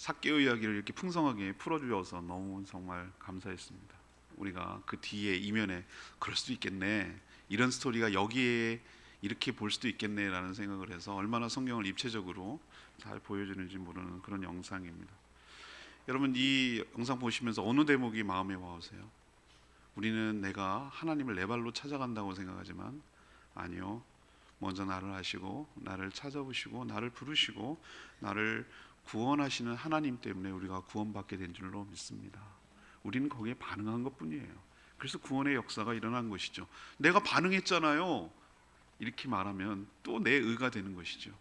삭개오 이야기를 이렇게 풍성하게 풀어주셔서 너무 정말 감사했습니다. 우리가 그 뒤에 이면에 그럴 수도 있겠네, 이런 스토리가 여기에 이렇게 볼 수도 있겠네라는 생각을 해서 얼마나 성경을 입체적으로 잘 보여주는지 모르는 그런 영상입니다. 여러분, 이 영상 보시면서 어느 대목이 마음에 와오세요? 우리는 내가 하나님을 내 발로 찾아간다고 생각하지만 아니요, 먼저 나를 아시고 나를 찾아보시고 나를 부르시고 나를 구원하시는 하나님 때문에 우리가 구원받게 된 줄로 믿습니다. 우리는 거기에 반응한 것뿐이에요. 그래서 구원의 역사가 일어난 것이죠. 내가 반응했잖아요, 이렇게 말하면 또 내 의가 되는 것이죠.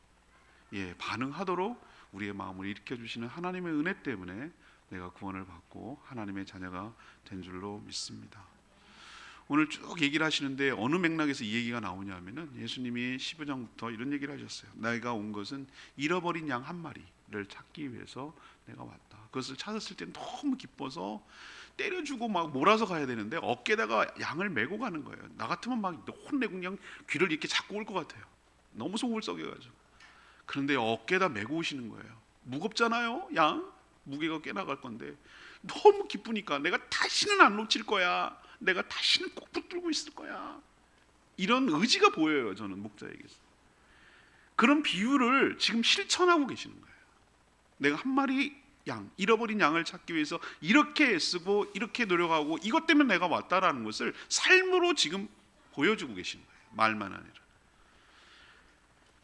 반응하도록 우리의 마음을 일으켜 주시는 하나님의 은혜 때문에 내가 구원을 받고 하나님의 자녀가 된 줄로 믿습니다. 오늘 쭉 얘기를 하시는데 어느 맥락에서 이 얘기가 나오냐면은 예수님이 15장부터 이런 얘기를 하셨어요. 내가 온 것은 잃어버린 양 한 마리를 찾기 위해서 내가 왔다. 그것을 찾았을 때 너무 기뻐서 때려주고 막 몰아서 가야 되는데 어깨에다가 양을 메고 가는 거예요. 나 같으면 막 혼내고 그냥 귀를 이렇게 잡고 올 것 같아요. 너무 속을 썩여가지고. 그런데 어깨에다 메고 오시는 거예요. 무겁잖아요, 양. 무게가 꽤 나갈 건데 너무 기쁘니까 내가 다시는 안 놓칠 거야, 내가 다시는 꼭 붙들고 있을 거야, 이런 의지가 보여요. 저는 목자에게서 그런 비유를 지금 실천하고 계시는 거예요. 내가 한 마리 양, 잃어버린 양을 찾기 위해서 이렇게 애쓰고 이렇게 노력하고 이것 때문에 내가 왔다라는 것을 삶으로 지금 보여주고 계시는 거예요. 말만 아니라.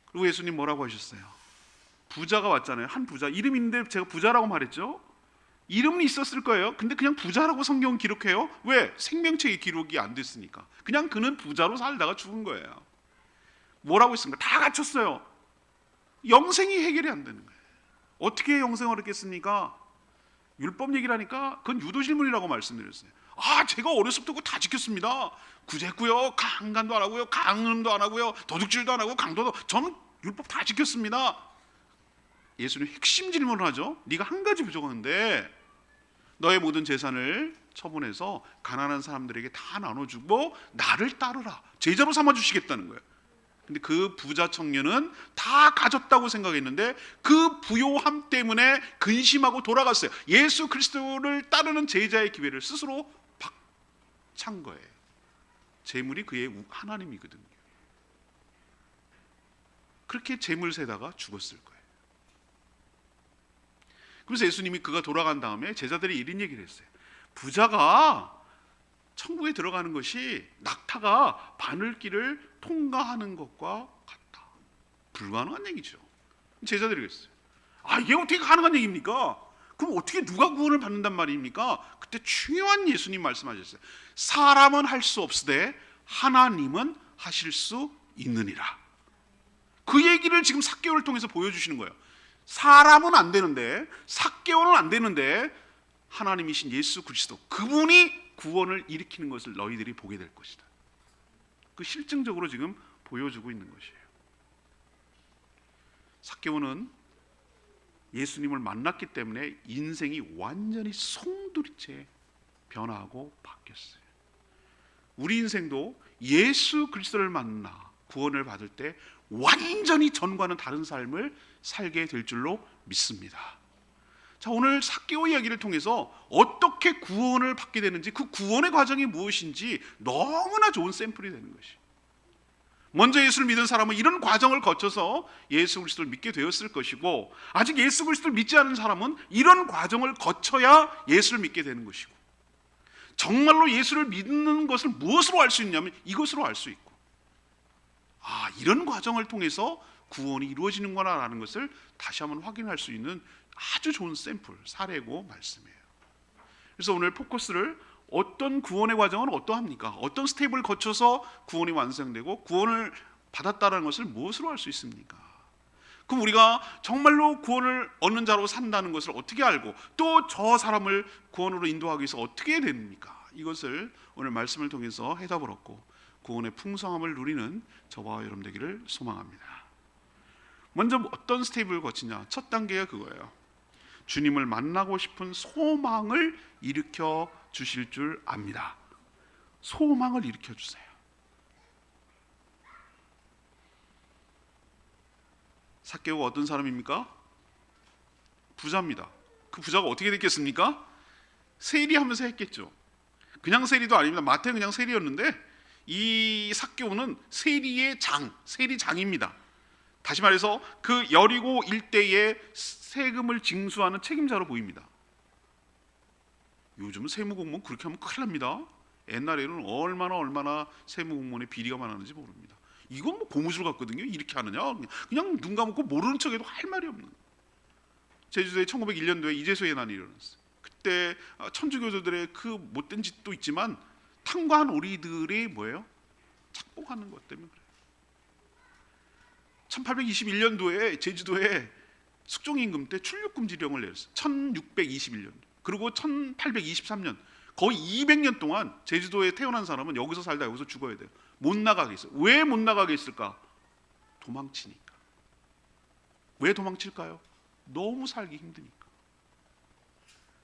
그리고 예수님 뭐라고 하셨어요? 부자가 왔잖아요. 한 부자, 이름이 있는데 제가 부자라고 말했죠. 이름은 있었을 거예요. 근데 그냥 부자라고 성경은 기록해요. 왜? 생명책에 기록이 안 됐으니까. 그냥 그는 부자로 살다가 죽은 거예요. 뭐라고 했습니까? 다 갖췄어요. 영생이 해결이 안 되는 거예요. 어떻게 영생을 얻겠습니까? 율법 얘기를 하니까 그건 유도 질문이라고 말씀드렸어요. 제가 어렸을 때 그거 다 지켰습니다. 구제했고요, 강간도 안 하고요, 강음도 안 하고요, 도둑질도 안 하고 강도도, 저는 율법 다 지켰습니다. 예수님 핵심 질문을 하죠. 네가 한 가지 부족한데 너의 모든 재산을 처분해서 가난한 사람들에게 다 나눠주고 나를 따르라, 제자로 삼아주시겠다는 거예요. 근데 그 부자 청년은 다 가졌다고 생각했는데 그 부요함 때문에 근심하고 돌아갔어요. 예수 그리스도를 따르는 제자의 기회를 스스로 박찬 거예요. 재물이 그의 하나님이거든요. 그렇게 재물 세다가 죽었을 거예요. 그래서 예수님이 그가 돌아간 다음에 제자들이 이런 얘기를 했어요. 부자가 천국에 들어가는 것이 낙타가 바늘길을 통과하는 것과 같다. 불가능한 얘기죠. 제자들이 그랬어요. 이게 어떻게 가능한 얘기입니까? 그럼 어떻게 누가 구원을 받는단 말입니까? 그때 중요한 예수님 말씀하셨어요. 사람은 할 수 없으되 하나님은 하실 수 있느니라. 그 얘기를 지금 삭개오를 통해서 보여주시는 거예요. 사람은 안 되는데, 삭개오는 안 되는데 하나님이신 예수 그리스도, 그분이 구원을 일으키는 것을 너희들이 보게 될 것이다. 그 실증적으로 지금 보여주고 있는 것이에요. 삭개오는 예수님을 만났기 때문에 인생이 완전히 송두리째 변화하고 바뀌었어요. 우리 인생도 예수 그리스도를 만나 구원을 받을 때 완전히 전과는 다른 삶을 살게 될 줄로 믿습니다. 자, 오늘 삭개오 이야기를 통해서 어떻게 구원을 받게 되는지, 그 구원의 과정이 무엇인지 너무나 좋은 샘플이 되는 것이. 먼저 예수를 믿은 사람은 이런 과정을 거쳐서 예수 그리스도를 믿게 되었을 것이고, 아직 예수 그리스도를 믿지 않은 사람은 이런 과정을 거쳐야 예수를 믿게 되는 것이고, 정말로 예수를 믿는 것을 무엇으로 알 수 있냐면 이것으로 알 수 있고, 이런 과정을 통해서 구원이 이루어지는구나 라는 것을 다시 한번 확인할 수 있는 아주 좋은 샘플, 사례고 말씀이에요. 그래서 오늘 포커스를 어떤 구원의 과정은 어떠합니까? 어떤 스텝을 거쳐서 구원이 완성되고 구원을 받았다는 것을 무엇으로 알 수 있습니까? 그럼 우리가 정말로 구원을 얻는 자로 산다는 것을 어떻게 알고 또 저 사람을 구원으로 인도하기 위해서 어떻게 해야 됩니까? 이것을 오늘 말씀을 통해서 해답을 얻고 구원의 풍성함을 누리는 저와 여러분 되기를 소망합니다. 먼저 어떤 스텝을 거치냐? 첫 단계가 그거예요. 주님을 만나고 싶은 소망을 일으켜 주실 줄 압니다. 소망을 일으켜 주세요. 삭개오가 어떤 사람입니까? 부자입니다. 그 부자가 어떻게 됐겠습니까? 세리하면서 했겠죠. 그냥 세리도 아닙니다. 마태는 그냥 세리였는데 이 삭개오는 세리의 장, 세리장입니다. 다시 말해서 그 여리고 일대의 세금을 징수하는 책임자로 보입니다. 요즘은 세무공무원 그렇게 하면 큰일 납니다. 옛날에는 얼마나 세무공무원의 비리가 많았는지 모릅니다. 이건 뭐 고무줄 같거든요. 이렇게 하느냐? 그냥 눈 감고 모르는 척해도 할 말이 없는. 제주도에 1901년도에 이재소의 난이 일어났어요. 그때 천주교도들의 그 못된 짓도 있지만 탕과한 우리들이 뭐예요? 착복하는 것 때문에 그래요. 1821년도에 제주도에 숙종임금 때 출육금지령을 내렸어요. 1621년. 그리고 1823년 거의 200년 동안 제주도에 태어난 사람은 여기서 살다 여기서 죽어야 돼요. 못 나가게 했어요. 왜 못 나가게 했을까? 도망치니까. 왜 도망칠까요? 너무 살기 힘드니까.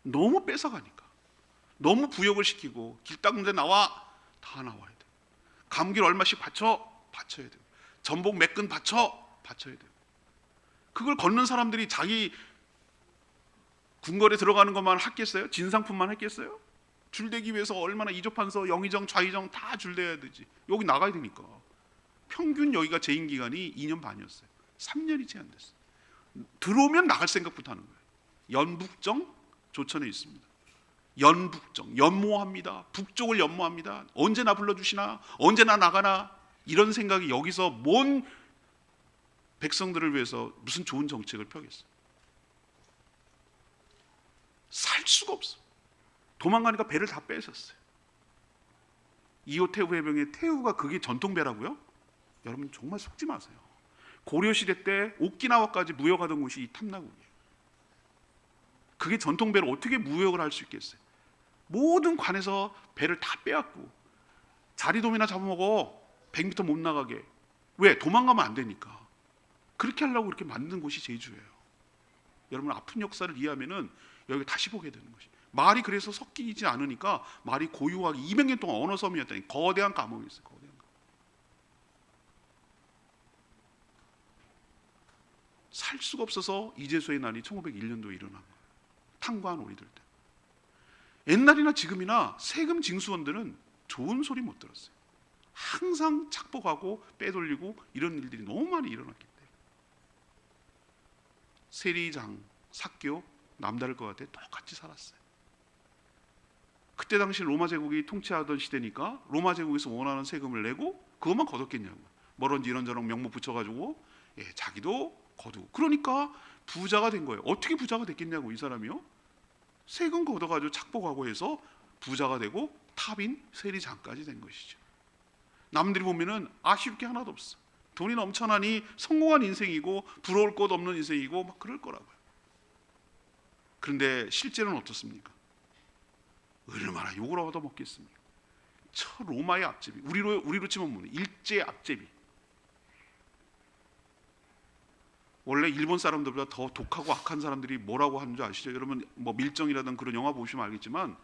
너무 뺏어가니까. 너무 부역을 시키고 길 닦는데 나와 다 나와야 돼. 감기를 얼마씩 바쳐야 돼요. 전복 몇 근 바쳐야 돼요. 그걸 걷는 사람들이 자기 궁궐에 들어가는 것만 했겠어요? 진상품만 했겠어요? 줄대기 위해서 얼마나 이조판서, 영의정, 좌의정 다 줄대야 되지. 여기 나가야 되니까. 평균 여기가 재임 기간이 2년 반이었어요. 3년이 채 안 됐어요. 들어오면 나갈 생각부터 하는 거예요. 연북정 조천에 있습니다. 연북정 연모합니다. 북쪽을 연모합니다. 언제나 불러주시나, 언제나 나가나, 이런 생각이 여기서 뭔 백성들을 위해서 무슨 좋은 정책을 펴겠어요. 살 수가 없어. 도망가니까 배를 다 뺏었어요. 이호 태우 해병의 태우가 그게 전통배라고요? 여러분 정말 속지 마세요. 고려시대 때 오키나와까지 무역하던 곳이 이 탐나국이에요. 그게 전통배로 어떻게 무역을 할 수 있겠어요? 모든 관에서 배를 다 빼앗고 자리돔이나 잡아먹어. 100m 못 나가게. 왜? 도망가면 안 되니까. 그렇게 하려고 이렇게 만든 곳이 제주예요. 여러분 아픈 역사를 이해하면은 여기 다시 보게 되는 것이. 말이 그래서 섞이지 않으니까 말이 고유하게 200년 동안 언어섬이었다니. 거대한 감옥이었어요. 거대한 감옥. 살 수가 없어서 이재소의 난이 1901년도에 일어난 거예요. 탕과한 우리들 때. 옛날이나 지금이나 세금 징수원들은 좋은 소리 못 들었어요. 항상 착복하고 빼돌리고 이런 일들이 너무 많이 일어났기 때문에. 세리장, 삭교 남다를 것 같아 똑같이 살았어요. 그때 당시 로마 제국이 통치하던 시대니까 로마 제국에서 원하는 세금을 내고 그것만 거뒀겠냐고. 뭐런지 이런저런 명목 붙여가지고 자기도 거두고. 그러니까 부자가 된 거예요. 어떻게 부자가 됐겠냐고 이 사람이요. 세금 걷어가지고 착복하고 해서 부자가 되고 탑인 세리장까지 된 것이죠. 남들이 보면은 아쉬울 게 하나도 없어. 돈이 넘쳐나니 성공한 인생이고 부러울 것 없는 인생이고 막 그럴 거라고요. 그런데 실제로는 어떻습니까? 얼마나 욕을 얻어먹겠습니까? 저 로마의 앞제비, 우리로 치면 뭐냐? 일제의 앞제비. 원래 일본 사람들보다 더 독하고 악한 사람들이 뭐라고 하는 줄 아시죠? 여러분 뭐 밀정이라든 그런 영화 보시면 알겠지만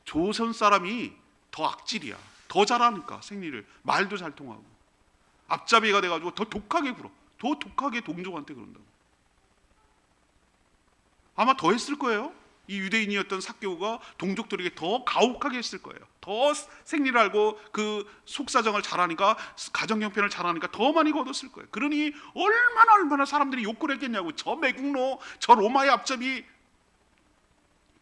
조선 사람이 더 악질이야. 더 잘하니까 생리를. 말도 잘 통하고. 앞잡이가 돼가지고 더 독하게 굴어. 더 독하게 동족한테 그런다고. 아마 더 했을 거예요. 이 유대인이었던 삭개오가 동족들에게 더 가혹하게 했을 거예요. 더 생리를 알고 그 속사정을 잘하니까, 가정 형편을 잘하니까 더 많이 거뒀을 거예요. 그러니 얼마나 사람들이 욕을 했겠냐고. 저 매국노, 저 로마의 앞잡이,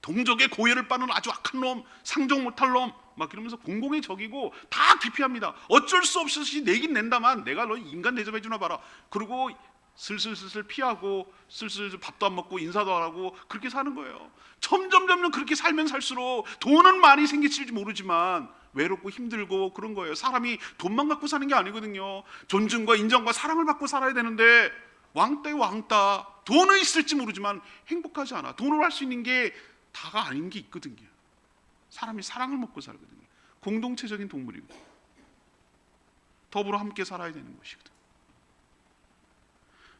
동족의 고열을 빠는 아주 악한 놈, 상종 못할 놈, 막 이러면서 공공의 적이고 다 기피합니다. 어쩔 수 없이 내긴 낸다만 내가 너 인간 대접해 주나 봐라. 그리고 슬슬 피하고 슬슬 밥도 안 먹고 인사도 안 하고 그렇게 사는 거예요. 점점 그렇게 살면 살수록 돈은 많이 생길지 모르지만 외롭고 힘들고 그런 거예요. 사람이 돈만 갖고 사는 게 아니거든요. 존중과 인정과 사랑을 받고 살아야 되는데 왕따에 왕따. 돈은 있을지 모르지만 행복하지 않아. 돈으로 할 수 있는 게 다가 아닌 게 있거든요. 사람이 사랑을 먹고 살거든요. 공동체적인 동물이고 더불어 함께 살아야 되는 것이거든.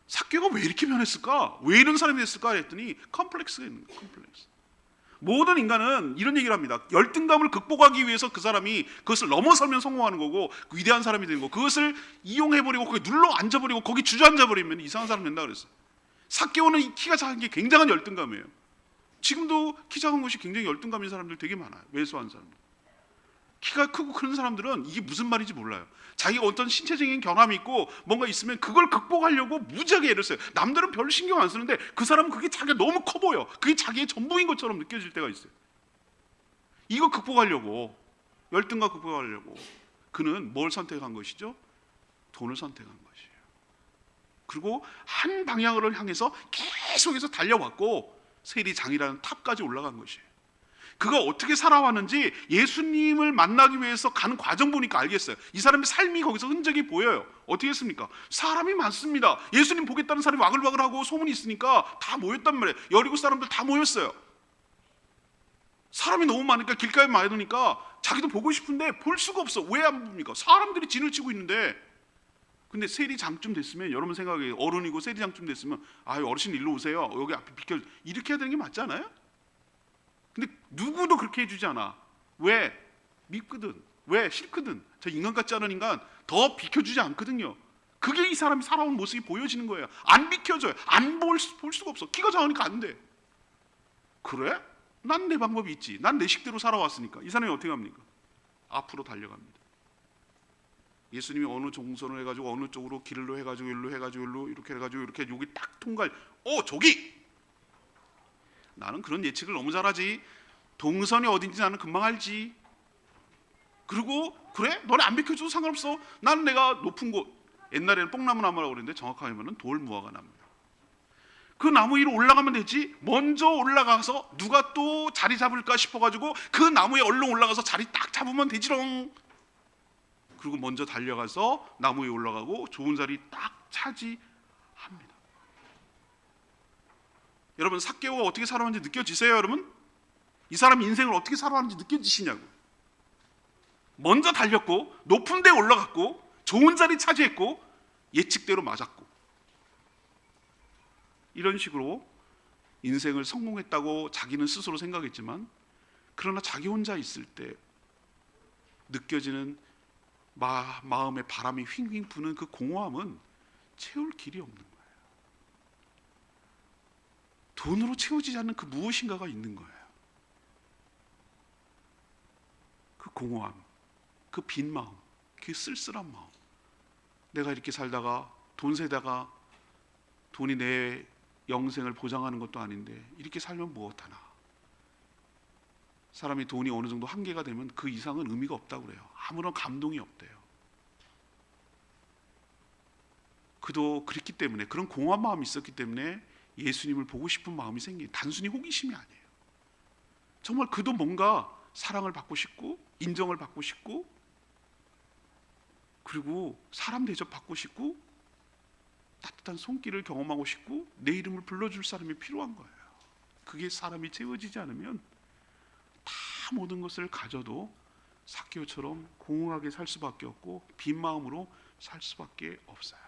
삭개오가 왜 이렇게 변했을까? 왜 이런 사람이 됐을까? 했더니 컴플렉스가 있는 거예요. 컴플렉스. 모든 인간은 이런 얘기를 합니다. 열등감을 극복하기 위해서 그 사람이 그것을 넘어서면 성공하는 거고 위대한 사람이 되는 거고, 그것을 이용해버리고 거기 눌러 앉아버리고 거기 주저앉아버리면 이상한 사람 된다 그랬어요. 삭개오는 이 키가 작은 게 굉장한 열등감이에요. 지금도 키 작은 곳이 굉장히 열등감인 사람들 되게 많아요. 왜소한 사람들. 키가 크고 큰 사람들은 이게 무슨 말인지 몰라요. 자기가 어떤 신체적인 결함이 있고 뭔가 있으면 그걸 극복하려고 무지하게 애를 써요. 남들은 별로 신경 안 쓰는데 그 사람은 그게 자기가 너무 커 보여. 그게 자기의 전부인 것처럼 느껴질 때가 있어요. 이거 극복하려고, 열등감 극복하려고 그는 뭘 선택한 것이죠? 돈을 선택한 것이에요. 그리고 한 방향을 향해서 계속해서 달려왔고 세리장이라는 탑까지 올라간 것이에요. 그가 어떻게 살아왔는지 예수님을 만나기 위해서 가는 과정 보니까 알겠어요. 이 사람의 삶이 거기서 흔적이 보여요. 어떻게 했습니까? 사람이 많습니다. 예수님 보겠다는 사람이 와글와글하고 소문이 있으니까 다 모였단 말이에요. 여리고 사람들 다 모였어요. 사람이 너무 많으니까 길가에 많으니까 자기도 보고 싶은데 볼 수가 없어. 왜 안 봅니까? 사람들이 진을 치고 있는데. 근데 세리장쯤 됐으면 여러분 생각에 어른이고 세리장쯤 됐으면 어르신 일로 오세요. 여기 앞에 비켜. 이렇게 해야 되는 게 맞지 않아요? 근데 누구도 그렇게 해주지 않아. 왜? 밉거든. 왜? 싫거든. 저 인간 같지 않은 인간 더 비켜주지 않거든요. 그게 이 사람이 살아온 모습이 보여지는 거예요. 안 비켜줘요. 안 볼 수가 없어. 키가 작으니까 안 돼. 그래? 난 내 방법이 있지. 난 내 식대로 살아왔으니까. 이 사람이 어떻게 합니까? 앞으로 달려갑니다. 예수님이 어느 종선을 해가지고 어느 쪽으로 길로 해가지고 일로 해가지고 일로 이렇게 해가지고 이렇게 여기 딱 통과해. 저기! 나는 그런 예측을 너무 잘하지. 동선이 어딘지 나는 금방 알지. 그리고 그래? 너네 안 비켜줘도 상관없어. 나는 내가 높은 곳, 옛날에는 뽕나무 나무라고 그랬는데 정확하게 말하면 돌무화과 나무입니다. 그 나무 위로 올라가면 되지. 먼저 올라가서 누가 또 자리 잡을까 싶어가지고 그 나무에 얼른 올라가서 자리 딱 잡으면 되지롱. 그리고 먼저 달려가서 나무 위에 올라가고 좋은 자리 딱 차지합니다. 여러분 삭개오가 어떻게 살아왔는지 느껴지세요? 여러분? 이 사람 인생을 어떻게 살아왔는지 느껴지시냐고. 먼저 달렸고 높은 데 올라갔고 좋은 자리 차지했고 예측대로 맞았고 이런 식으로 인생을 성공했다고 자기는 스스로 생각했지만 그러나 자기 혼자 있을 때 느껴지는 마음의 바람이 휘휘 부는 그 공허함은 채울 길이 없는 거예요. 돈으로 채워지지 않는 그 무엇인가가 있는 거예요. 그 공허함, 그 빈 마음, 그 쓸쓸한 마음. 내가 이렇게 살다가 돈 세다가 돈이 내 영생을 보장하는 것도 아닌데 이렇게 살면 무엇하나. 사람이 돈이 어느 정도 한계가 되면 그 이상은 의미가 없다고 그래요. 아무런 감동이 없대요. 그도 그랬기 때문에 그런 공허한 마음이 있었기 때문에 예수님을 보고 싶은 마음이 생긴 단순히 호기심이 아니에요. 정말 그도 뭔가 사랑을 받고 싶고 인정을 받고 싶고 그리고 사람 대접받고 싶고 따뜻한 손길을 경험하고 싶고 내 이름을 불러줄 사람이 필요한 거예요. 그게 사람이 채워지지 않으면 다 모든 것을 가져도 삭개오처럼 공허하게 살 수밖에 없고 빈 마음으로 살 수밖에 없어요.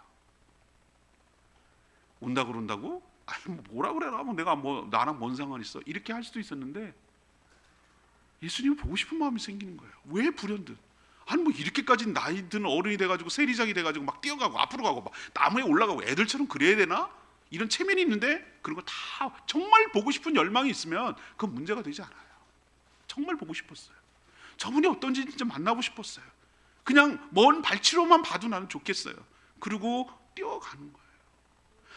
온다 그런다고? 뭐라 그래라? 내가 나랑 뭔 상관 있어? 이렇게 할 수도 있었는데 예수님을 보고 싶은 마음이 생기는 거예요. 왜 불현듯? 이렇게까지 나이 든 어른이 돼가지고 세리장이 돼가지고 막 뛰어가고 앞으로 가고 막 나무에 올라가고 애들처럼 그래야 되나? 이런 체면이 있는데 그런 거 다 정말 보고 싶은 열망이 있으면 그건 문제가 되지 않아요. 정말 보고 싶었어요. 저분이 어떤지 진짜 만나고 싶었어요. 그냥 먼 발치로만 봐도 나는 좋겠어요. 그리고 뛰어가는 거예요.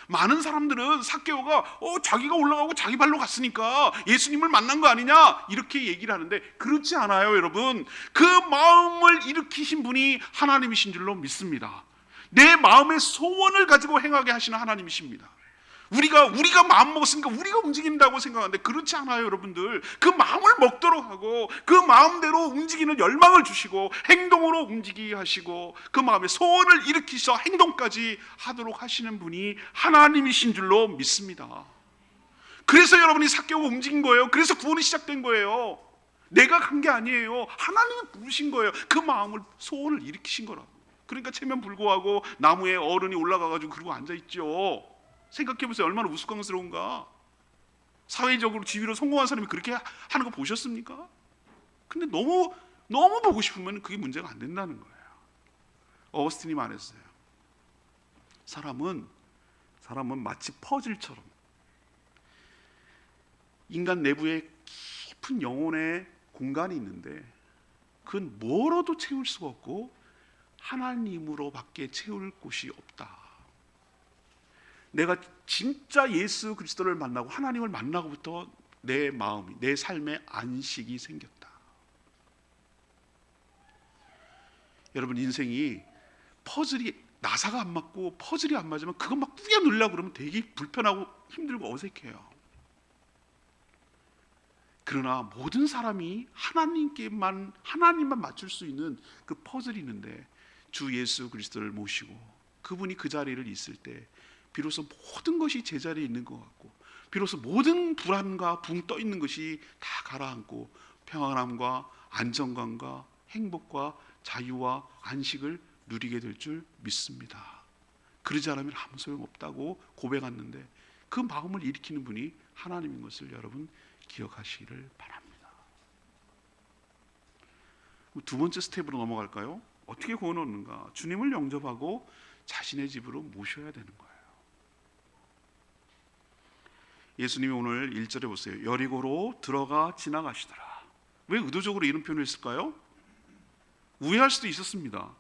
많은 사람들은 삭개오가 자기가 올라가고 자기 발로 갔으니까 예수님을 만난 거 아니냐 이렇게 얘기를 하는데 그렇지 않아요. 여러분 그 마음을 일으키신 분이 하나님이신 줄로 믿습니다. 내 마음의 소원을 가지고 행하게 하시는 하나님이십니다. 우리가 마음 먹었으니까 우리가 움직인다고 생각하는데 그렇지 않아요. 여러분들 그 마음을 먹도록 하고 그 마음대로 움직이는 열망을 주시고 행동으로 움직이게 하시고 그 마음의 소원을 일으키셔 행동까지 하도록 하시는 분이 하나님이신 줄로 믿습니다. 그래서 여러분이 삭개오가 움직인 거예요. 그래서 구원이 시작된 거예요. 내가 간 게 아니에요. 하나님이 부르신 거예요. 그 마음을 소원을 일으키신 거라고. 그러니까 체면 불구하고 나무에 어른이 올라가가지고 그러고 앉아있죠. 생각해보세요. 얼마나 우스꽝스러운가. 사회적으로 지위로 성공한 사람이 그렇게 하는 거 보셨습니까? 근데 너무 보고 싶으면 그게 문제가 안 된다는 거예요. 어거스틴이 말했어요. 사람은 마치 퍼즐처럼 인간 내부에 깊은 영혼의 공간이 있는데 그건 뭐로도 채울 수가 없고 하나님으로밖에 채울 곳이 없다. 내가 진짜 예수 그리스도를 만나고 하나님을 만나고부터 내 마음이, 내 삶에 안식이 생겼다. 여러분, 인생이 퍼즐이 나사가 안 맞고 퍼즐이 안 맞으면 그것 막 꾸겨 넣으려고 그러면 되게 불편하고 힘들고 어색해요. 그러나 모든 사람이 하나님만 맞출 수 있는 그 퍼즐이 있는데 주 예수 그리스도를 모시고 그분이 그 자리를 있을 때 비로소 모든 것이 제자리에 있는 것 같고, 비로소 모든 불안과 붕 떠 있는 것이 다 가라앉고 평안함과 안정감과 행복과 자유와 안식을 누리게 될 줄 믿습니다. 그러지 않으면 아무 소용없다고 고백했는데 그 마음을 일으키는 분이 하나님인 것을 여러분 기억하시기를 바랍니다. 두 번째 스텝으로 넘어갈까요? 어떻게 구원을 얻는가? 주님을 영접하고 자신의 집으로 모셔야 되는 거예요. 예수님이 오늘 1절에 보세요. 여리고로 들어가 지나가시더라. 왜 의도적으로 이런 표현을 했을까요? 우회할 수도 있었습니다.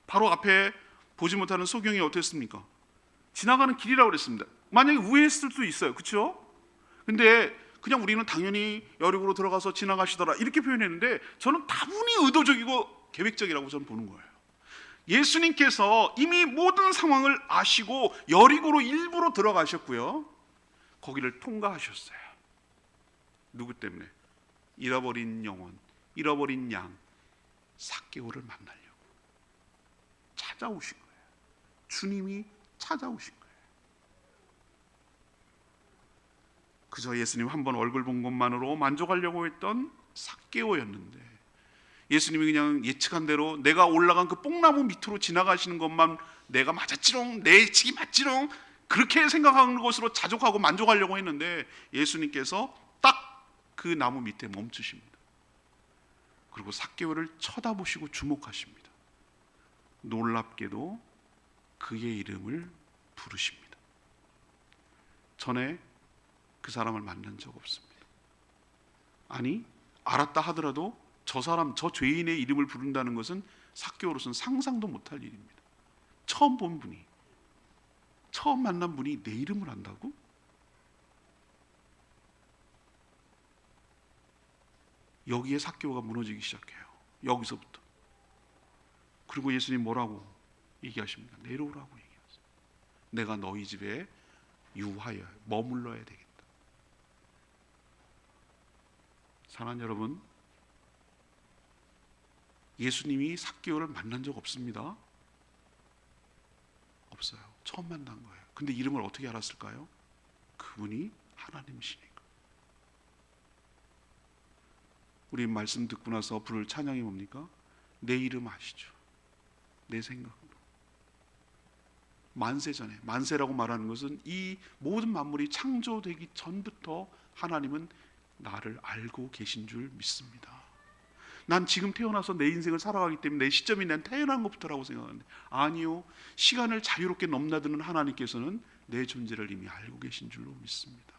바로 앞에 보지 못하는 소경이 어땠습니까? 지나가는 길이라고 그랬습니다. 만약에 우회했을 수도 있어요. 그렇죠? 근데 그냥 우리는 당연히 여리고로 들어가서 지나가시더라 이렇게 표현했는데 저는 다분히 의도적이고 계획적이라고 저는 보는 거예요. 예수님께서 이미 모든 상황을 아시고 여리고로 일부러 들어가셨고요. 거기를 통과하셨어요. 누구 때문에? 잃어버린 영혼, 잃어버린 양 삭개오를 만나려고 찾아오신 거예요. 주님이 찾아오신 거예요. 그저 예수님 한번 얼굴 본 것만으로 만족하려고 했던 삭개오였는데 예수님이 그냥 예측한 대로 내가 올라간 그 뽕나무 밑으로 지나가시는 것만 내가 맞았지롱, 내 예측이 맞지롱 그렇게 생각하는 것으로 자족하고 만족하려고 했는데 예수님께서 딱 그 나무 밑에 멈추십니다. 그리고 삭개오를 쳐다보시고 주목하십니다. 놀랍게도 그의 이름을 부르십니다. 전에 그 사람을 만난 적 없습니다. 아니, 알았다 하더라도 저 사람, 저 죄인의 이름을 부른다는 것은 삭개오로서는 상상도 못할 일입니다. 처음 본 분이, 처음 만난 분이 내 이름을 안다고? 여기에 삭개오가 무너지기 시작해요. 여기서부터. 그리고 예수님 뭐라고 얘기하십니까? 내려오라고 얘기하세요. 내가 너희 집에 유하여 머물러야 되겠다. 사랑하는 여러분, 예수님이 삭개오를 만난 적 없습니다. 없어요. 처음 만난 거예요. 근데 이름을 어떻게 알았을까요? 그분이 하나님이시니까. 우리 말씀 듣고 나서 부를 찬양이 뭡니까? 내 이름 아시죠? 내 생각으로. 만세 전에, 만세라고 말하는 것은 이 모든 만물이 창조되기 전부터 하나님은 나를 알고 계신 줄 믿습니다. 난 지금 태어나서 내 인생을 살아가기 때문에 내 시점이 난 태어난 것부터라고 생각하는데 아니요, 시간을 자유롭게 넘나드는 하나님께서는 내 존재를 이미 알고 계신 줄로 믿습니다.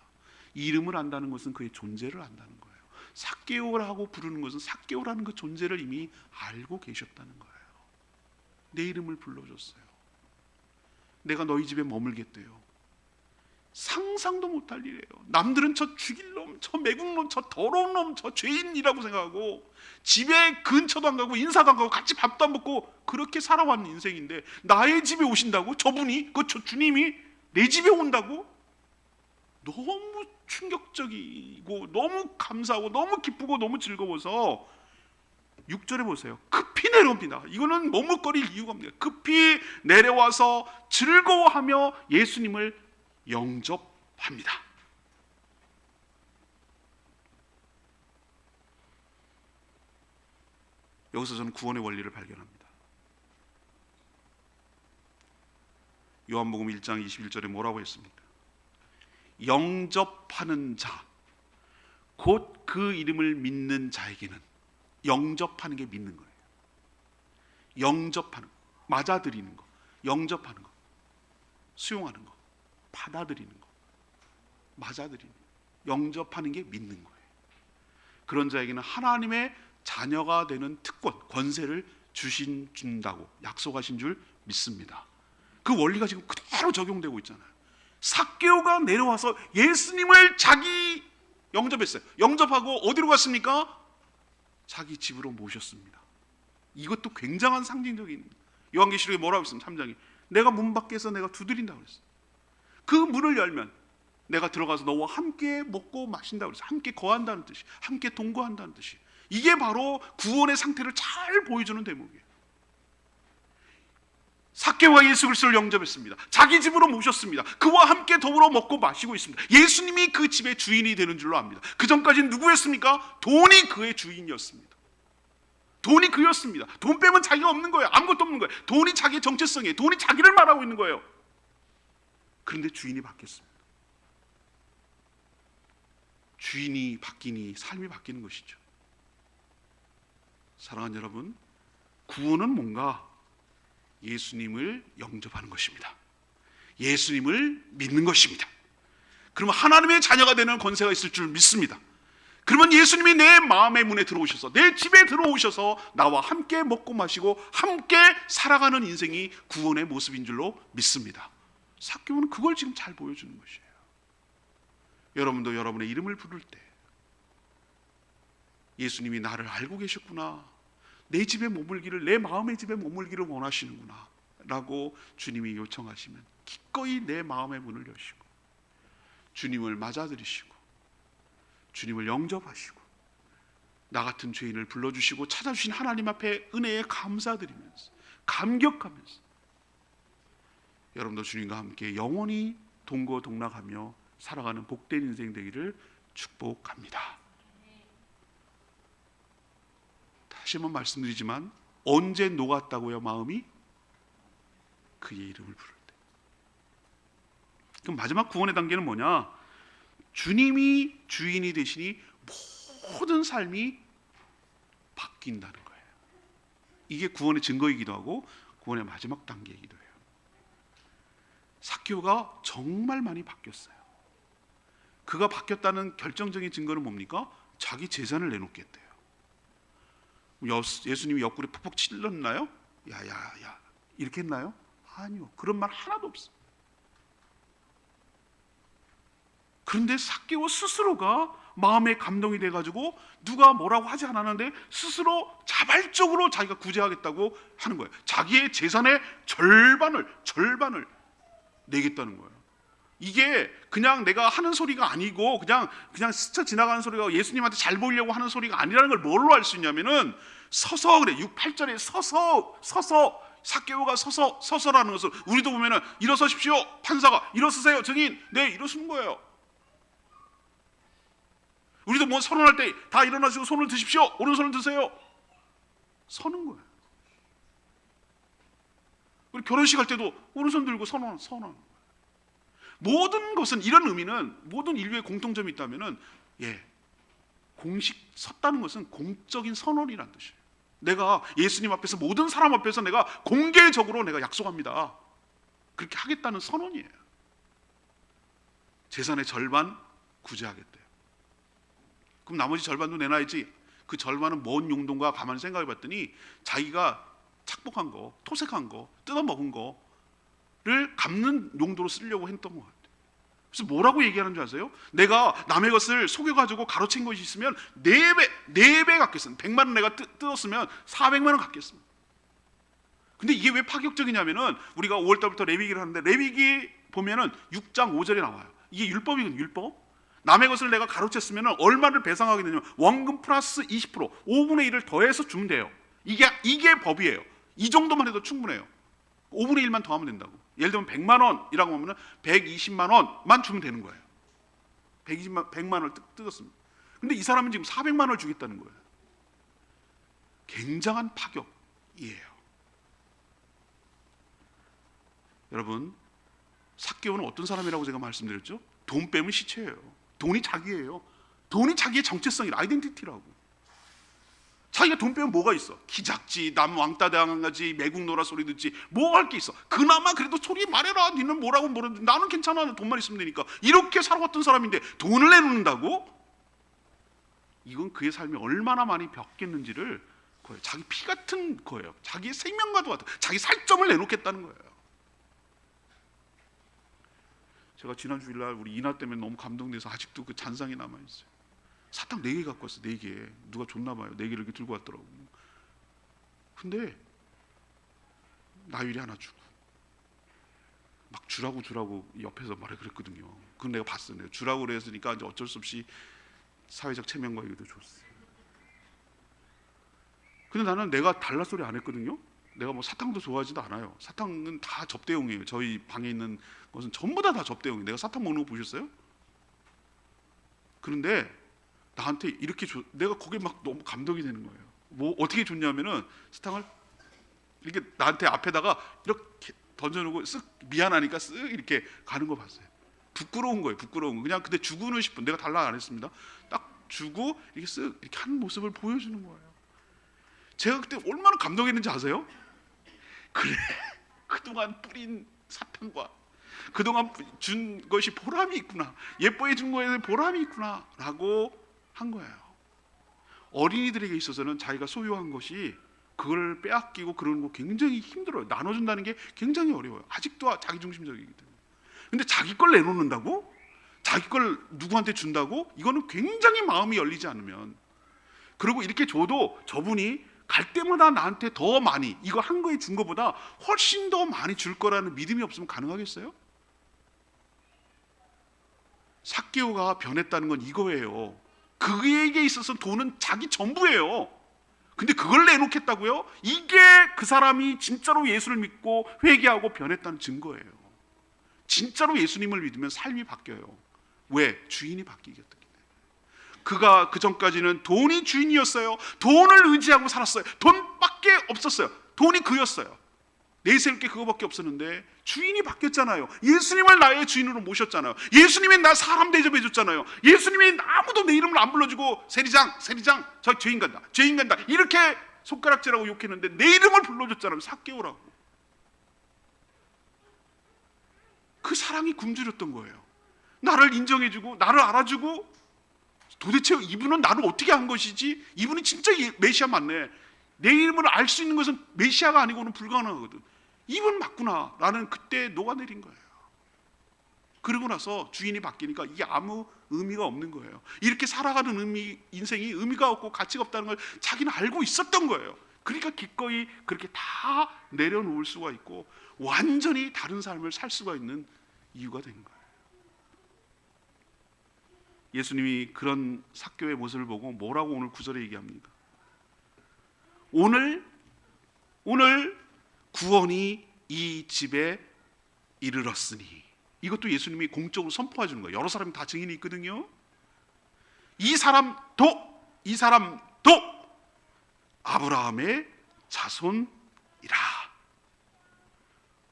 이름을 안다는 것은 그의 존재를 안다는 거예요. 삭개오라고 부르는 것은 삭개오라는 그 존재를 이미 알고 계셨다는 거예요. 내 이름을 불러줬어요. 내가 너희 집에 머물겠대요. 상상도 못할 일이에요. 남들은 저 죽일 놈, 저 매국 놈, 저 더러운 놈, 저 죄인이라고 생각하고 집에 근처도 안 가고 인사도 안 가고 같이 밥도 안 먹고 그렇게 살아왔는 인생인데 나의 집에 오신다고? 저분이, 저 주님이 내 집에 온다고? 너무 충격적이고 너무 감사하고 너무 기쁘고 너무 즐거워서 6절에 보세요. 급히 내려옵니다. 이거는 머뭇거릴 이유가 없습니다. 급히 내려와서 즐거워하며 예수님을 영접합니다. 여기서 저는 구원의 원리를 발견합니다. 요한복음 1장 21절에 뭐라고 했습니까? 영접하는 자, 곧 그 이름을 믿는 자에게는 영접하는 게 믿는 거예요. 영접하는 거, 맞아들이는 거, 영접하는 거, 수용하는 거, 받아들이는 거, 맞아들이는 거. 영접하는 게 믿는 거예요. 그런 자에게는 하나님의 자녀가 되는 특권, 권세를 준다고 약속하신 줄 믿습니다. 그 원리가 지금 그대로 적용되고 있잖아요. 삭개오가 내려와서 예수님을 자기 영접했어요. 영접하고 어디로 갔습니까? 자기 집으로 모셨습니다. 이것도 굉장한 상징적인, 요한계시록에 뭐라고 있습니까? 3장에 내가 문 밖에서 내가 두드린다고 그랬어요. 그 문을 열면 내가 들어가서 너와 함께 먹고 마신다고 그랬어요. 함께 거한다는 뜻이, 함께 동거한다는 뜻이. 이게 바로 구원의 상태를 잘 보여주는 대목이에요. 삭개오가 예수 그리스도를 영접했습니다. 자기 집으로 모셨습니다. 그와 함께 더불어 먹고 마시고 있습니다. 예수님이 그 집의 주인이 되는 줄로 압니다. 그 전까지는 누구였습니까? 돈이 그의 주인이었습니다. 돈이 그였습니다. 돈 빼면 자기가 없는 거예요. 아무것도 없는 거예요. 돈이 자기의 정체성이에요. 돈이 자기를 말하고 있는 거예요. 그런데 주인이 바뀌었습니다. 주인이 바뀌니 삶이 바뀌는 것이죠. 사랑하는 여러분, 구원은 뭔가? 예수님을 영접하는 것입니다. 예수님을 믿는 것입니다. 그러면 하나님의 자녀가 되는 권세가 있을 줄 믿습니다. 그러면 예수님이 내 마음의 문에 들어오셔서, 내 집에 들어오셔서 나와 함께 먹고 마시고 함께 살아가는 인생이 구원의 모습인 줄로 믿습니다. 삭개오는 그걸 지금 잘 보여주는 것이에요. 여러분도 여러분의 이름을 부를 때 예수님이 나를 알고 계셨구나, 내 집에 머물기를, 내 마음의 집에 머물기를 원하시는구나 라고 주님이 요청하시면 기꺼이 내 마음의 문을 여시고 주님을 맞아들이시고 주님을 영접하시고 나 같은 죄인을 불러주시고 찾아주신 하나님 앞에 은혜에 감사드리면서 감격하면서 여러분도 주님과 함께 영원히 동거동락하며 살아가는 복된 인생 되기를 축복합니다. 다시 한번 말씀드리지만 언제 녹았다고요? 마음이? 그의 이름을 부를 때. 그럼 마지막 구원의 단계는 뭐냐? 주님이 주인이 되시니 모든 삶이 바뀐다는 거예요. 이게 구원의 증거이기도 하고 구원의 마지막 단계이기도 해요. 삭개오가 정말 많이 바뀌었어요. 그가 바뀌었다는 결정적인 증거는 뭡니까? 자기 재산을 내놓겠대요. 예수님이 옆구리 푹푹 찔렀나요? 야야야 이렇게 했나요? 아니요, 그런 말 하나도 없어요. 그런데 삭개오 스스로가 마음에 감동이 돼가지고 누가 뭐라고 하지 않았는데 스스로 자발적으로 자기가 구제하겠다고 하는 거예요. 자기의 재산의 절반을 내겠다는 거예요. 이게 그냥 내가 하는 소리가 아니고 그냥 스쳐 지나가는 소리가 예수님한테 잘 보이려고 하는 소리가 아니라는 걸 뭘로 알 수 있냐면은 서서 그래. 8절에 서서 삭개오가 서서라는 것을 우리도 보면은 일어서십시오. 판사가 일어서세요. 증인 네 일어서는 거예요. 우리도 뭐 선언할 때 다 일어나시고 손을 드십시오. 오른손을 드세요. 서는 거예요. 우리 결혼식 할 때도 오른손 들고 선언. 모든 것은 이런 의미는 모든 인류의 공통점이 있다면은 공식 섰다는 것은 공적인 선언이라는 뜻이에요. 내가 예수님 앞에서 모든 사람 앞에서 내가 공개적으로 내가 약속합니다. 그렇게 하겠다는 선언이에요. 재산의 절반 구제하겠대요. 그럼 나머지 절반도 내놔야지. 그 절반은 뭔 용도인가 가만히 생각해 봤더니 자기가 착복한 거, 토색한 거, 뜯어먹은 거를 갚는 용도로 쓰려고 했던 것 같아요. 그래서 뭐라고 얘기하는 줄 아세요? 내가 남의 것을 속여가지고 가로챈 것이 있으면 4배 갚겠습니다. 100만 원 내가 뜯었으면 400만 원 갚겠습니다. 근데 이게 왜 파격적이냐면은 우리가 5월달부터 레위기를 하는데 레위기 보면은 6장 5절에 나와요. 이게 율법이거든요. 율법. 남의 것을 내가 가로챘으면 얼마를 배상하게 되냐면 원금 플러스 20% 5분의 1을 더해서 주면 돼요. 이게 법이에요. 이 정도만 해도 충분해요. 5분의 1만 더하면 된다고. 예를 들면 100만 원이라고 하면 120만 원만 주면 되는 거예요. 100만 원을 뜯었습니다. 근데 이 사람은 지금 400만 원을 주겠다는 거예요. 굉장한 파격이에요. 여러분, 삭개오는 어떤 사람이라고 제가 말씀드렸죠? 돈 빼면 시체예요. 돈이 자기예요. 돈이 자기의 정체성이라 아이덴티티라고. 자기가 돈 빼면 뭐가 있어? 키 작지, 남 왕따 당하지, 매국 노라 소리 듣지, 뭐 할 게 있어? 그나마 그래도 소리 말해라. 니는 뭐라고 모르는데 나는 괜찮아. 돈만 있으면 되니까. 이렇게 살아왔던 사람인데 돈을 내놓는다고? 이건 그의 삶이 얼마나 많이 벽겠는지를 거예요. 자기 피 같은 거예요. 자기의 생명과도 같은, 자기 살점을 내놓겠다는 거예요. 제가 지난 주일날 우리 이나 때문에 너무 감동돼서 아직도 그 잔상이 남아있어요. 사탕 4개 갖고 왔어. 4개. 누가 줬나 봐요. 4개를 이렇게 들고 왔더라고. 근데 나율이 하나 주고 막 주라고 옆에서 말해 그랬거든요. 그건 내가 봤어요. 내가 주라고 그랬으니까 이제 어쩔 수 없이 사회적 체면과 이것도 줬어요. 근데 나는 내가 달라 소리 안 했거든요. 내가 뭐 사탕도 좋아하지도 않아요. 사탕은 다 접대용이에요. 저희 방에 있는 것은 전부 다 접대용이에요. 내가 사탕 먹는 거 보셨어요? 그런데 나한테 이렇게 내가 거기에 막 너무 감동이 되는 거예요. 뭐 어떻게 줬냐면은 사탕을 이렇게 나한테 앞에다가 이렇게 던져놓고 쓱 미안하니까 쓱 이렇게 가는 거 봤어요. 부끄러운 거예요. 부끄러운 거. 그냥 근데 주고는 싶은, 내가 달라 안 했습니다. 딱 주고 이렇게 쓱 이렇게 하는 모습을 보여주는 거예요. 제가 그때 얼마나 감동했는지 아세요? 그래, 그동안 뿌린 사탕과 그동안 준 것이 보람이 있구나, 예뻐해 준 거에 보람이 있구나 라고 한 거예요. 어린이들에게 있어서는 자기가 소유한 것이 그걸 빼앗기고 그러는 거 굉장히 힘들어요. 나눠준다는 게 굉장히 어려워요. 아직도 자기중심적이기 때문에. 근데 자기 걸 내놓는다고? 자기 걸 누구한테 준다고? 이거는 굉장히 마음이 열리지 않으면. 그리고 이렇게 줘도 저분이 갈 때마다 나한테 더 많이, 이거 한 거에 준 거보다 훨씬 더 많이 줄 거라는 믿음이 없으면 가능하겠어요? 삭개오가 변했다는 건 이거예요. 그에게 있어서 돈은 자기 전부예요. 근데 그걸 내놓겠다고요? 이게 그 사람이 진짜로 예수를 믿고 회개하고 변했다는 증거예요. 진짜로 예수님을 믿으면 삶이 바뀌어요. 왜? 주인이 바뀌기 때문에. 그가 그 전까지는 돈이 주인이었어요. 돈을 의지하고 살았어요. 돈밖에 없었어요. 돈이 그였어요. 내세울 게 그거밖에 없었는데 주인이 바뀌었잖아요. 예수님을 나의 주인으로 모셨잖아요. 예수님이 나 사람 대접해 줬잖아요. 예수님이 아무도 내 이름을 안 불러주고 세리장 저 죄인 간다 이렇게 손가락질하고 욕했는데 내 이름을 불러줬잖아요. 삭개오라고. 그 사랑이 굶주렸던 거예요. 나를 인정해주고 나를 알아주고, 도대체 이분은 나를 어떻게 한 것이지? 이분이 진짜 메시아 맞네. 내 이름을 알 수 있는 것은 메시아가 아니고는 불가능하거든. 이분 맞구나 라는 그때 녹아내린 거예요. 그러고 나서 주인이 바뀌니까 이게 아무 의미가 없는 거예요. 이렇게 살아가는 인생이 의미가 없고 가치가 없다는 걸 자기는 알고 있었던 거예요. 그러니까 기꺼이 그렇게 다 내려놓을 수가 있고 완전히 다른 삶을 살 수가 있는 이유가 된 거예요. 예수님이 그런 삭개오의 모습을 보고 뭐라고 오늘 9절에 얘기합니까? 오늘 구원이 이 집에 이르렀으니. 이것도 예수님이 공적으로 선포해 주는 거예요. 여러 사람이 다 증인이 있거든요. 이 사람도 아브라함의 자손이라.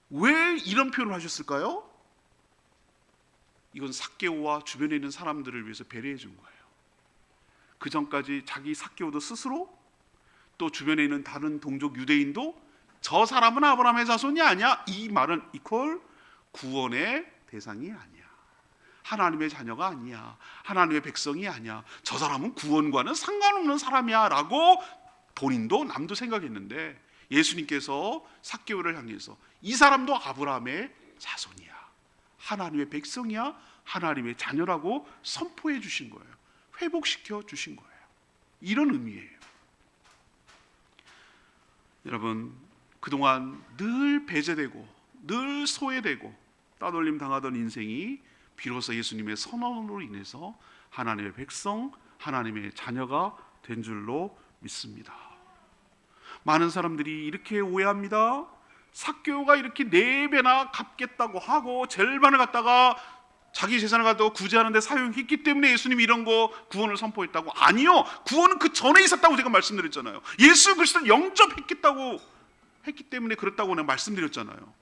왜 이런 표현을 하셨을까요? 이건 삭개오와 주변에 있는 사람들을 위해서 배려해 준 거예요. 그 전까지 자기 삭개오도 스스로, 또 주변에 있는 다른 동족 유대인도 저 사람은 아브라함의 자손이 아니야, 이 말은 이퀄 구원의 대상이 아니야, 하나님의 자녀가 아니야, 하나님의 백성이 아니야, 저 사람은 구원과는 상관없는 사람이야 라고 본인도 남도 생각했는데 예수님께서 삭개오를 향해서 이 사람도 아브라함의 자손이야, 하나님의 백성이야, 하나님의 자녀라고 선포해 주신 거예요. 회복시켜 주신 거예요. 이런 의미예요. 여러분, 그동안 늘 배제되고 늘 소외되고 따돌림 당하던 인생이 비로소 예수님의 선언으로 인해서 하나님의 백성, 하나님의 자녀가 된 줄로 믿습니다. 많은 사람들이 이렇게 오해합니다. 삭개오가 이렇게 4배나 갚겠다고 하고 절반을 갖다가 자기 재산을 갖다가 구제하는 데 사용했기 때문에 예수님이 이런 거 구원을 선포했다고? 아니요, 구원은 그 전에 있었다고 제가 말씀드렸잖아요. 예수 그리스도를 영접했기 때문에 그렇다고 내가 말씀드렸잖아요.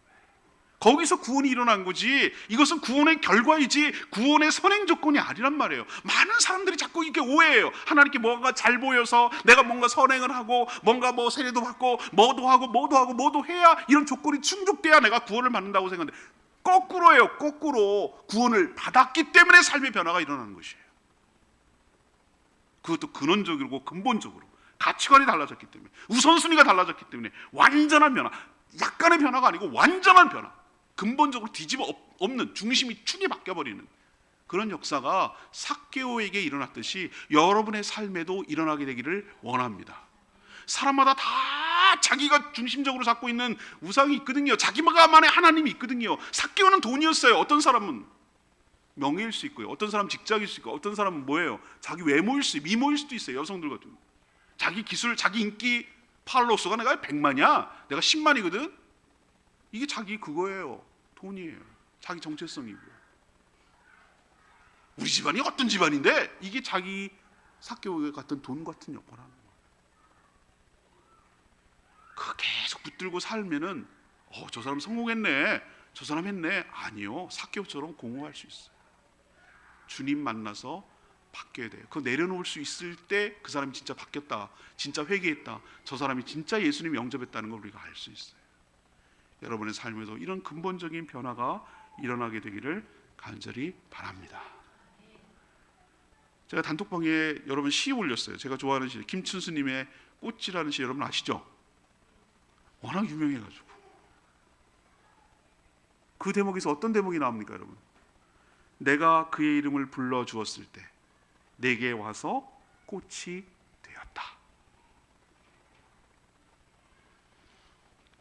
거기서 구원이 일어난 거지, 이것은 구원의 결과이지 구원의 선행 조건이 아니란 말이에요. 많은 사람들이 자꾸 이렇게 오해해요. 하나님께 뭔가 잘 보여서 내가 뭔가 선행을 하고 뭔가 뭐 세례도 받고 뭐도 하고 뭐도 해야 이런 조건이 충족돼야 내가 구원을 받는다고 생각하는데, 거꾸로예요. 거꾸로 구원을 받았기 때문에 삶의 변화가 일어나는 것이에요. 그것도 근원적이고 근본적으로 가치관이 달라졌기 때문에, 우선순위가 달라졌기 때문에 완전한 변화, 약간의 변화가 아니고 완전한 변화, 근본적으로 뒤집어 엎는, 중심이 축이 바뀌어버리는 그런 역사가 삭개오에게 일어났듯이 여러분의 삶에도 일어나게 되기를 원합니다. 사람마다 다 자기가 중심적으로 잡고 있는 우상이 있거든요. 자기만의 하나님이 있거든요. 삭개오는 돈이었어요. 어떤 사람은 명예일 수 있고요, 어떤 사람은 직장일 수 있고, 어떤 사람은 뭐예요? 자기 외모일 수, 미모일 수도 있어요. 여성들 같은 경우 자기 기술, 자기 인기, 팔로워 수가 내가 100만이야, 내가 10만이거든. 이게 자기 그거예요. 돈이에요. 자기 정체성이고. 우리 집안이 어떤 집안인데 이게 자기 삭개오 같은 돈 같은 역할을 하는 거예요. 그 계속 붙들고 살면은 저 사람 성공했네, 저 사람 했네. 아니요, 삭개오처럼 공허할 수 있어요. 주님 만나서 바뀌어야 돼요. 그거 내려놓을 수 있을 때 그 사람이 진짜 바뀌었다, 진짜 회개했다, 저 사람이 진짜 예수님 영접했다는 걸 우리가 알 수 있어요. 여러분의 삶에도 이런 근본적인 변화가 일어나게 되기를 간절히 바랍니다. 제가 단톡방에 여러분 시 올렸어요. 제가 좋아하는 시, 김춘수님의 꽃이라는 시 여러분 아시죠? 워낙 유명해가지고. 그 대목에서 어떤 대목이 나옵니까 여러분? 내가 그의 이름을 불러주었을 때 내게 와서 꽃이 되었다.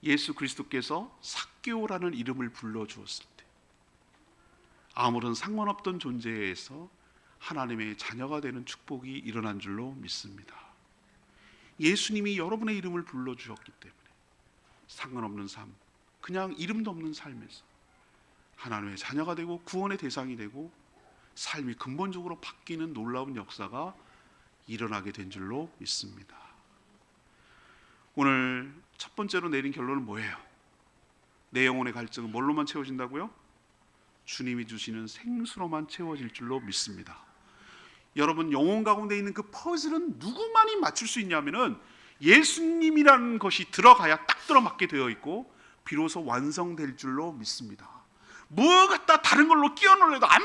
예수 그리스도께서 삭개오라는 이름을 불러주었을 때 아무런 상관없던 존재에서 하나님의 자녀가 되는 축복이 일어난 줄로 믿습니다. 예수님이 여러분의 이름을 불러주셨기 때문에 상관없는 삶, 그냥 이름도 없는 삶에서 하나님의 자녀가 되고 구원의 대상이 되고 삶이 근본적으로 바뀌는 놀라운 역사가 일어나게 된 줄로 믿습니다. 오늘 첫 번째로 내린 결론은 뭐예요? 내 영혼의 갈증은 뭘로만 채워진다고요? 주님이 주시는 생수로만 채워질 줄로 믿습니다. 여러분 영혼 가운데 있는 그 퍼즐은 누구만이 맞출 수 있냐면은 예수님이라는 것이 들어가야 딱 들어맞게 되어 있고 비로소 완성될 줄로 믿습니다. 뭐 갖다 다른 걸로 끼워 넣어도 안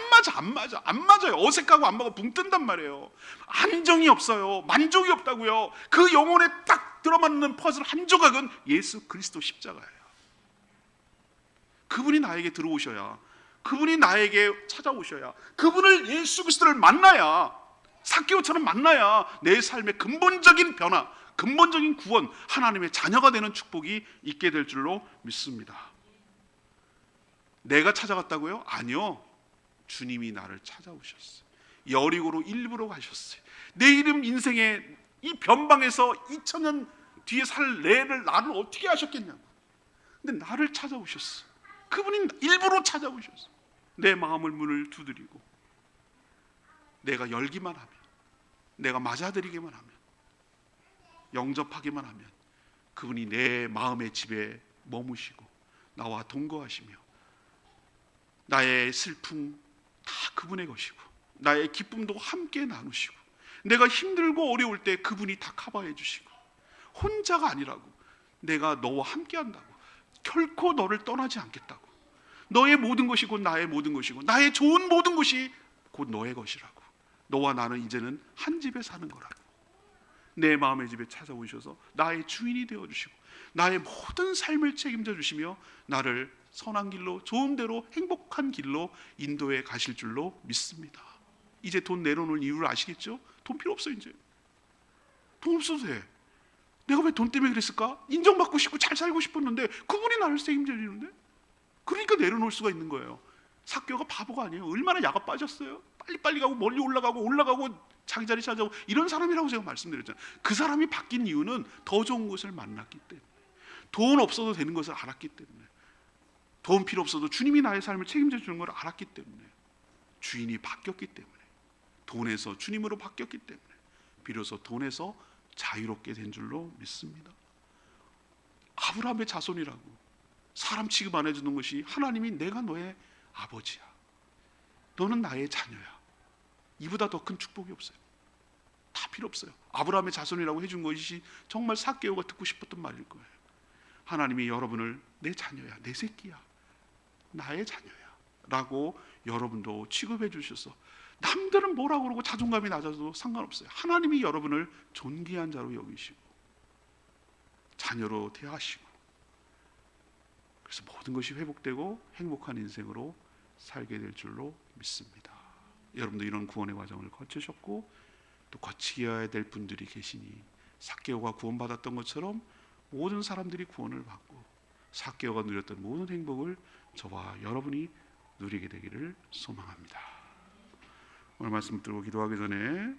맞아요. 어색하고 안 맞고 붕 뜬단 말이에요. 안정이 없어요. 만족이 없다고요. 그 영혼에 딱 들어맞는 퍼즐 한 조각은 예수 그리스도 십자가예요. 그분이 나에게 들어오셔야, 그분이 나에게 찾아오셔야, 그분을 예수 그리스도를 만나야, 삭개오처럼 만나야 내 삶의 근본적인 변화, 근본적인 구원, 하나님의 자녀가 되는 축복이 있게 될 줄로 믿습니다. 내가 찾아갔다고요? 아니요, 주님이 나를 찾아오셨어요. 여리고로 일부러 가셨어요. 내 이름 인생의 이 변방에서 2000년 뒤에 살 나를 어떻게 하셨겠냐고. 근데 나를 찾아오셨어요. 그분이 일부러 찾아오셨어요. 내 마음을 문을 두드리고 내가 열기만 하면, 내가 맞아들이기만 하면, 영접하기만 하면 그분이 내 마음의 집에 머무시고 나와 동거하시며 나의 슬픔 다 그분의 것이고 나의 기쁨도 함께 나누시고 내가 힘들고 어려울 때 그분이 다 커버해 주시고 혼자가 아니라고, 내가 너와 함께 한다고, 결코 너를 떠나지 않겠다고, 너의 모든 것이 곧 나의 모든 것이고 나의 좋은 모든 것이 곧 너의 것이라고, 너와 나는 이제는 한 집에 사는 거라고, 내 마음의 집에 찾아오셔서 나의 주인이 되어주시고 나의 모든 삶을 책임져 주시며 나를 선한 길로, 좋은 대로, 행복한 길로 인도해 가실 줄로 믿습니다. 이제 돈 내려놓을 이유를 아시겠죠? 돈 필요 없어. 이제 돈 없어도 돼. 내가 왜 돈 때문에 그랬을까? 인정받고 싶고 잘 살고 싶었는데 그분이 나를 책임져 주는데, 그러니까 내려놓을 수가 있는 거예요. 삭개오가 바보가 아니에요. 얼마나 야가 빠졌어요. 빨리 가고 멀리 올라가고 자기 자리 찾아오고 이런 사람이라고 제가 말씀드렸잖아요. 그 사람이 바뀐 이유는 더 좋은 것을 만났기 때문에, 돈 없어도 되는 것을 알았기 때문에, 돈 필요 없어도 주님이 나의 삶을 책임져 주는 걸 알았기 때문에, 주인이 바뀌었기 때문에, 돈에서 주님으로 바뀌었기 때문에 비로소 돈에서 자유롭게 된 줄로 믿습니다. 아브라함의 자손이라고, 사람 취급 안 해주는 것이 하나님이 내가 너의 아버지야, 너는 나의 자녀야, 이보다 더 큰 축복이 없어요. 다 필요 없어요. 아브라함의 자손이라고 해준 것이 정말 삭개오가 듣고 싶었던 말일 거예요. 하나님이 여러분을 내 자녀야, 내 새끼야, 나의 자녀야 라고 여러분도 취급해 주셔서, 남들은 뭐라고 그러고 자존감이 낮아도 상관없어요. 하나님이 여러분을 존귀한 자로 여기시고 자녀로 대하시고, 그래서 모든 것이 회복되고 행복한 인생으로 살게 될 줄로 믿습니다. 여러분도 이런 구원의 과정을 거치셨고 또 거치어야 될 분들이 계시니, 삭개오가 구원받았던 것처럼 모든 사람들이 구원을 받고 삭개오가 누렸던 모든 행복을 저와 여러분이 누리게 되기를 소망합니다. 오늘 말씀 들고 기도하기 전에